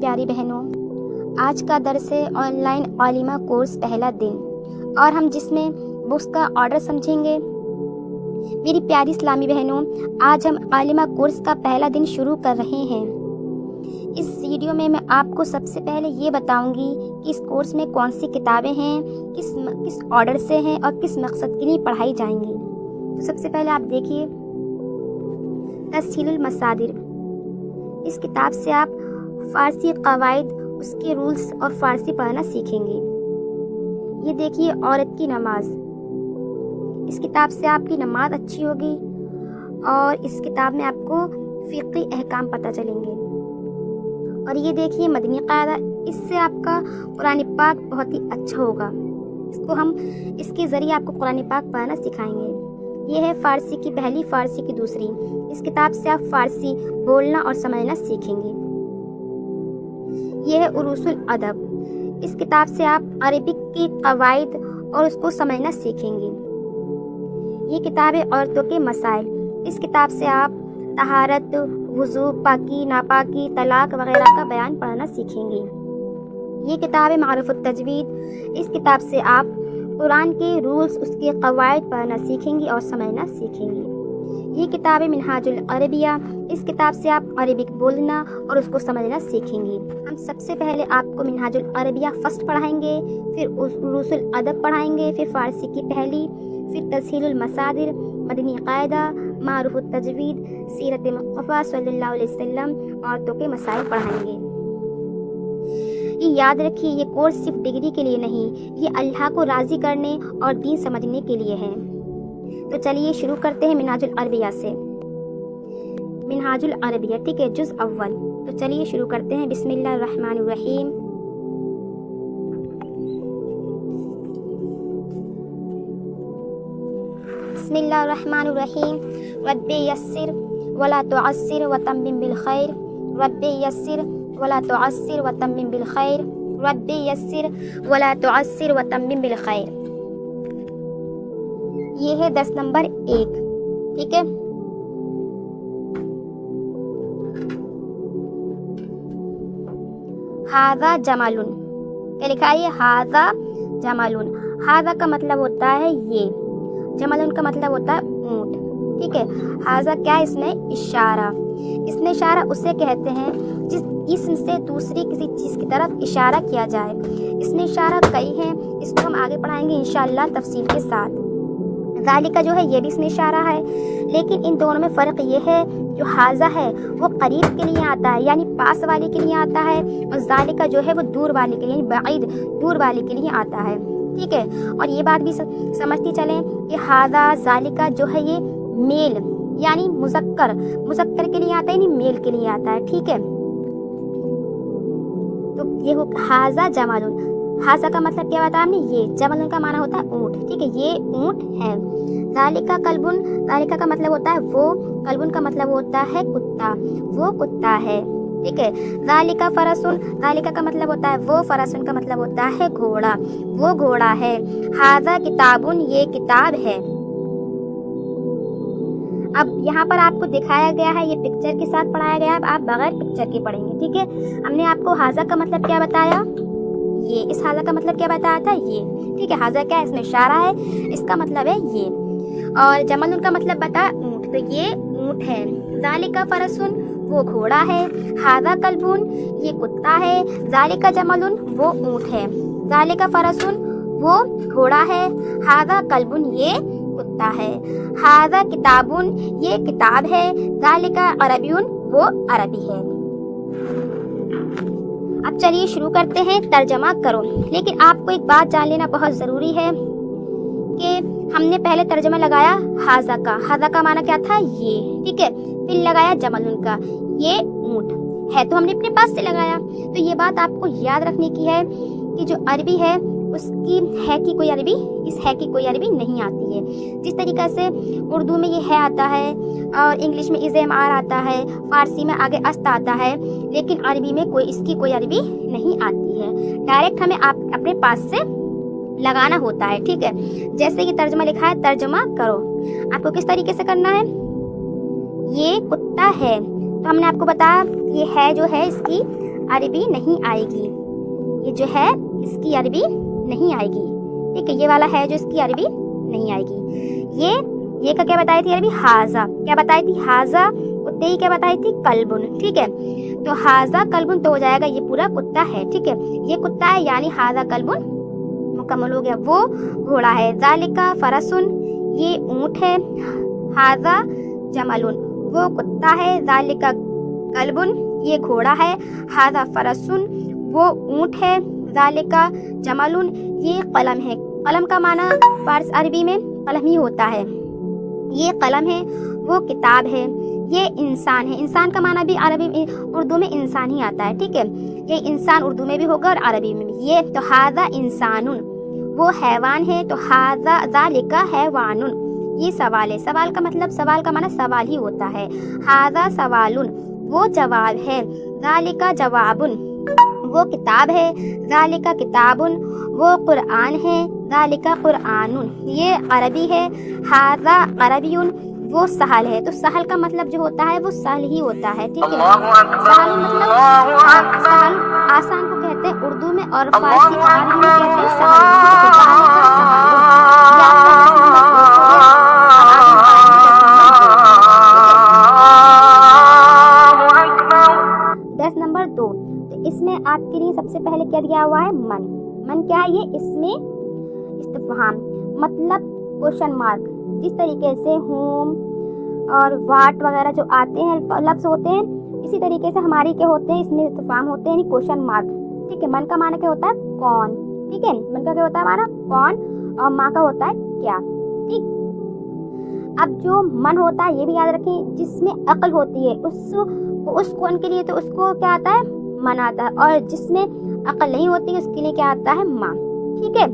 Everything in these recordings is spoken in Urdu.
پیاری بہنوں، آج کا درس ہے آن لائن عالمہ کورس پہلا دن، اور ہم جس میں بکس کا آرڈر سمجھیں گے۔ میری پیاری اسلامی بہنوں، آج ہم عالمہ کورس کا پہلا دن شروع کر رہے ہیں۔ اس ویڈیو میں آپ کو سب سے پہلے یہ بتاؤں گی کہ اس کورس میں کون سی کتابیں ہیں، کس آرڈر سے ہیں اور کس مقصد کے لیے پڑھائی جائیں گی۔ تو سب سے پہلے آپ دیکھیے تسہیل المصادر۔ اس کتاب سے آپ فارسی قواعد، اس کے رولز اور فارسی پڑھنا سیکھیں گے۔ یہ دیکھیے عورت کی نماز۔ اس کتاب سے آپ کی نماز اچھی ہوگی اور اس کتاب میں آپ کو فقہی احکام پتہ چلیں گے۔ اور یہ دیکھیے مدنی قاعدہ، اس سے آپ کا قرآن پاک بہت ہی اچھا ہوگا۔ اس کے ذریعے آپ کو قرآن پاک پڑھنا سکھائیں گے۔ یہ ہے فارسی کی پہلی، فارسی کی دوسری۔ اس کتاب سے آپ فارسی بولنا اور سمجھنا سیکھیں گے۔ یہ ہے عروض الادب۔ اس کتاب سے آپ عربک کی قواعد اور اس کو سمجھنا سیکھیں گے۔ یہ کتاب ہے عورتوں کے مسائل۔ اس کتاب سے آپ طہارت، وضو، پاکی، ناپاکی، طلاق وغیرہ کا بیان پڑھنا سیکھیں گے۔ یہ کتاب ہے معروف التجوید۔ اس کتاب سے آپ قرآن کے رولز، اس کے قواعد پڑھنا سیکھیں گے اور سمجھنا سیکھیں گے۔ یہ کتاب ہے منہاج العربیہ۔ اس کتاب سے آپ عربک بولنا اور اس کو سمجھنا سیکھیں گے۔ ہم سب سے پہلے آپ کو منہاج العربیہ فرسٹ پڑھائیں گے، پھر عروض الادب پڑھائیں گے، پھر فارسی کی پہلی، پھر تسہیل المصادر، مدنی قاعدہ، معروف التجوید، سیرت مصطفیٰ صلی اللہ علیہ وسلم، عورتوں کے مسائل پڑھائیں گے۔ یہ یاد رکھیے، یہ کورس صرف ڈگری کے لیے نہیں، یہ اللہ کو راضی کرنے اور دین سمجھنے کے لیے ہے۔ تو چلیے شروع کرتے ہیں منہاج العربیہ سے۔ منہاج العربیہ، ٹھیک ہے، جز اول۔ تو چلیے شروع کرتے ہیں۔ بسم اللہ الرحمن الرحیم۔ بسم اللہ الرحمن الرحیم۔ رب یسر ولا تعسر وتمم بالخیر، رب یسر ولا تعسر وتمم بالخیر، رب یسر ولا تعسر وتمم بالخیر۔ یہ ہے درس نمبر 1، ٹھیک ہے۔ ھذا جمل، کیا لکھا ہے؟ ھذا جمل۔ ھذا کا مطلب ہوتا ہے یہ، جمل کا مطلب ہوتا ہے اونٹ، ٹھیک ہے۔ ھذا کیا ہے؟ اس میں اشارہ۔ اس میں اشارہ اسے کہتے ہیں جس اسم سے دوسری کسی چیز کی طرف اشارہ کیا جائے۔ اس میں اشارہ کئی ہیں، اس کو ہم آگے پڑھائیں گے انشاءاللہ تفصیل کے ساتھ۔ ذالکہ جو ہے یہ بھی اس میں اشارہ ہے، لیکن ان دونوں میں فرق یہ ہے، جو ھذا ہے وہ قریب کے لیے آتا ہے، یعنی پاس والے کے لیے آتا ہے، اور ذالکہ جو ہے وہ دور والے کے لیے، یعنی بعید، دور والے کے لیے آتا ہے، ٹھیک ہے۔ اور یہ بات بھی سمجھتی چلیں کہ ھذا ذالکہ جو ہے یہ میل، یعنی مذکر کے لیے آتا ہے، یعنی میل کے لیے آتا ہے، ٹھیک ہے۔ تو یہ ھذا جمل، ھذا کا مطلب کیا بتایا ہم نے؟ یہ جمل کا معنی ہوتا ہے اونٹ، ٹھیک ہے، یہ اونٹ ہے۔ ذالکہ کلبن، ذالکہ کا مطلب ہوتا ہے وہ، کلبن کا مطلب ہوتا ہے کتا، وہ کتا ہے، ٹھیک ہے۔ ذالکہ فرسن، ذالکہ کا مطلب ہوتا ہے وہ، فرسن کا مطلب ہوتا ہے گھوڑا، وہ گھوڑا ہے۔ ھذا کتابن، یہ کتاب ہے۔ اب یہاں پر آپ کو دکھایا گیا ہے، یہ پکچر کے ساتھ پڑھایا گیا ہے، اب آپ بغیر پکچر کے پڑھیں گے، ٹھیک ہے۔ ہم نے آپ کو ھذا کا مطلب کیا بتایا؟ یہ، اس ھذا کا مطلب کیا بتایا تھا؟ یہ، ٹھیک ہے۔ ھذا کیا ہے؟ اس میں اشارہ ہے، اس کا مطلب ہے یہ۔ اور جمل کا مطلب بتایا اونٹ، تو یہ اونٹ ہے۔ ذالکہ فرسن، وہ گھوڑا ہے۔ ھذا کلبن، یہ کتا ہے۔ ذالکہ جمل، وہ اونٹ ہے۔ ذالکہ فرسن، وہ گھوڑا ہے۔ ھذا کلبن، یہ کتا ہے۔ ھذا کتابن، یہ کتاب ہے۔ ذالکہ عربیٌ، وہ عربی ہے۔ اب چلیے شروع کرتے ہیں، ترجمہ کرو۔ لیکن آپ کو ایک بات جان لینا بہت ضروری ہے کہ ہم نے پہلے ترجمہ لگایا ھذا کا، ھذا کا معنی کیا تھا؟ یہ، ٹھیک ہے۔ پھر لگایا جمل کا، یہ اونٹ ہے، تو ہم نے اپنے پاس سے لگایا۔ تو یہ بات آپ کو یاد رکھنے کی ہے کہ جو عربی ہے اس کی ہے کی کوئی عربی، اس ہے کی کوئی عربی نہیں آتی ہے۔ جس طریقے سے اردو میں یہ ہے آتا ہے، اور انگلش میں از ایم آر آتا ہے، فارسی میں آگے است آتا ہے، لیکن عربی میں اس کی کوئی عربی نہیں آتی ہے۔ ڈائریکٹ ہمیں آپ اپنے پاس سے لگانا ہوتا ہے، ٹھیک ہے۔ جیسے یہ ترجمہ لکھا ہے، ترجمہ کرو، آپ کو کس طریقے سے کرنا ہے؟ یہ کتا ہے، تو ہم نے آپ کو بتایا یہ ہے جو ہے اس کی عربی نہیں آئے گی، یہ جو ہے اس کی عربی نہیں آئے گی، ٹھیک ہے، یہ والا ہے جو اس کی عربی نہیں آئے گی۔ یہ کا کیا بتائی تھی عربی؟ حاذا، کیا بتائی تھی؟ حاذا، کتے ہی کیا بتائی تھی؟ کلبن، ٹھیک ہے، تو حاذا کلبن تو ہو جائے گا یہ پورا کتا ہے، ٹھیک ہے، یہ کتا ہے یعنی حاذا کلبن مکمل ہو گیا۔ وہ گھوڑا ہے، ذالکا فرسن، یہ اونٹ ہے، حاذا جملن، وہ کتا ہے، ذالکا کلبن، یہ گھوڑا ہے، حاذا فرسن، وہ اونٹ ہے، ذالکا جملن، یہ قلم ہے۔ قلم کا معنی فارس عربی میں قلم ہی ہوتا ہے، یہ قلم ہے، وہ کتاب ہے، یہ انسان ہے۔ انسان کا معنی بھی عربی اردو میں انسان ہی آتا ہے، ٹھیک ہے، یہ انسان اردو میں بھی ہوگا اور عربی میں بھی۔ یہ تو ھذا انسان، وہ حیوان ہے، تو ھذا ذالک حیوان، یہ سوال ہے۔ سوال کا مطلب، سوال کا معنی سوال ہی ہوتا ہے۔ ھذا سوال، وہ جواب ہے، ذالک جواب، وہ کتاب ہے، ذالک کتاب، وہ قرآن ہے، ذالک قرآن، یہ عربی ہے، ھذا عربی، وہ سہل ہے۔ تو سہل کا مطلب جو ہوتا ہے وہ سہل ہی ہوتا ہے، ٹھیک ہے، سہل مطلب سہل آسان کو کہتے ہیں اردو میں، اور فارسی عربی میں کہتے ہیں سہل، ذالک سہل۔ یہ آپ کا 10 نمبر کورس ہو گیا، اب آگے ہم پڑھیں گے 10 نمبر 2۔ تو اس میں آپ کے لیے سب سے پہلے کیا دیا ہوا ہے؟ من۔ من کیا ہے؟ یہ اس میں استفہام، مطلب کوشچن مارک، جس طریقے سے ہوم اور واٹ وغیرہ جو آتے ہیں لفظ ہوتے ہیں، اسی طریقے سے ہماری کیا ہوتے ہیں؟ اس میں استفہام ہوتے ہیں، یعنی کوشچن مارک، ٹھیک ہے۔ من کا معنی کیا ہوتا ہے؟ کون، ٹھیک ہے، من کا کیا ہوتا ہے ہمارا؟ کون، اور ماں کا ہوتا ہے کیا، ٹھیک۔ اب جو من ہوتا ہے یہ بھی یاد رکھیں، جس میں عقل ہوتی ہے اس کون کے لیے تو اس کو کیا آتا ہے؟ من آتا ہے، اور جس میں عقل نہیں ہوتی اس کے لیے کیا آتا ہے؟ ماں، ٹھیک ہے۔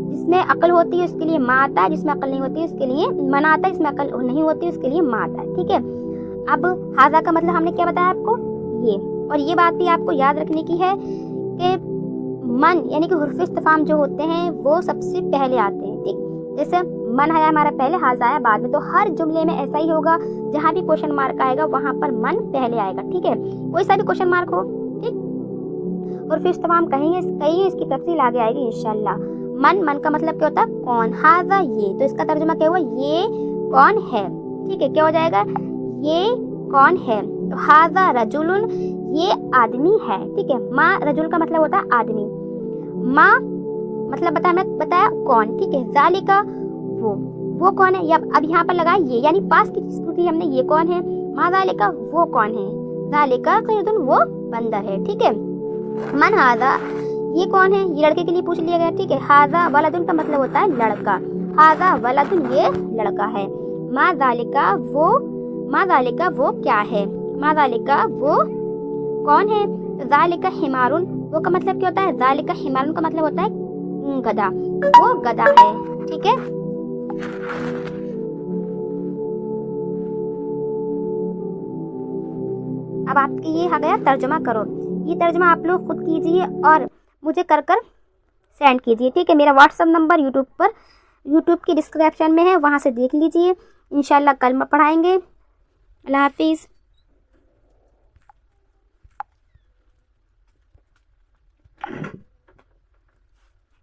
جس میں عقل ہوتی ہے اس کے لیے ماں آتا ہے، جس میں عقل نہیں ہوتی اس کے لیے من آتا ہے، جس میں عقل نہیں ہوتی اس کے لیے ماں آتا ہے، ٹھیک ہے۔ اب ھذا کا مطلب ہم نے کیا بتایا آپ کو؟ یہ، اور یہ بات بھی آپ کو یاد رکھنے کی ہے کہ من یعنی کہ حرف استفہام جو ہوتے ہیں وہ سب سے پہلے آتے ہیں، ٹھیک، جیسے من ہے ہمارا پہلے، ھذا ہے بعد میں، تو ہر جملے میں ایسا ہی ہوگا، جہاں بھی کوشچن مارک آئے گا وہاں پر من پہلے آئے گا، ٹھیک ہے، کوئی سا بھی کوشچن مارک ہو، ٹھیک۔ حرف استفہام کہیں گے اس کی تفصیل آگے آئے گی انشاءاللہ۔ من کا مطلب کیا ہوتا ہے؟ کون، ھذا یہ، تو اس کا ترجمہ کیا ہوا؟ یہ کون ہے، ٹھیک ہے، کیا ہو جائے گا؟ یہ کون ہے، تو ھذا رجل، یہ آدمی ہے، ٹھیک ہے۔ ما رجل کا مطلب ہوتا ہے آدمی، ما مطلب بتایا کون، ٹھیک ہے۔ ذالک وہ کون ہے، اب یہاں پر لگا یہ، یعنی پاس کی چیز پوچھی ہم نے، یہ کون ہے، ما ذالک وہ کون ہے، ذالک قید وہ بندر ہے، ٹھیک ہے۔ من ھذا یہ کون ہے، یہ لڑکے کے لیے پوچھ لیا گیا، ٹھیک ہے۔ ھذا ولد کا مطلب ہوتا ہے لڑکا، ھذا ولد یہ لڑکا ہے۔ ما ذالک وہ کیا ہے، ما ذالک وہ کون ہے، ذالک حمار، وہ کا مطلب کیا ہوتا ہے؟ ذالک حمار کا مطلب ہوتا ہے گدھا، وہ گدھا ہے، ٹھیک ہے۔ اب آپ کی یہ آ گیا ترجمہ کرو، یہ ترجمہ آپ لوگ خود کیجئے اور مجھے کر سینڈ کیجئے، ٹھیک ہے۔ میرا واٹس ایپ نمبر یوٹیوب کی ڈسکرپشن میں ہے، وہاں سے دیکھ لیجئے، انشاءاللہ کل میں پڑھائیں گے۔ اللہ حافظ۔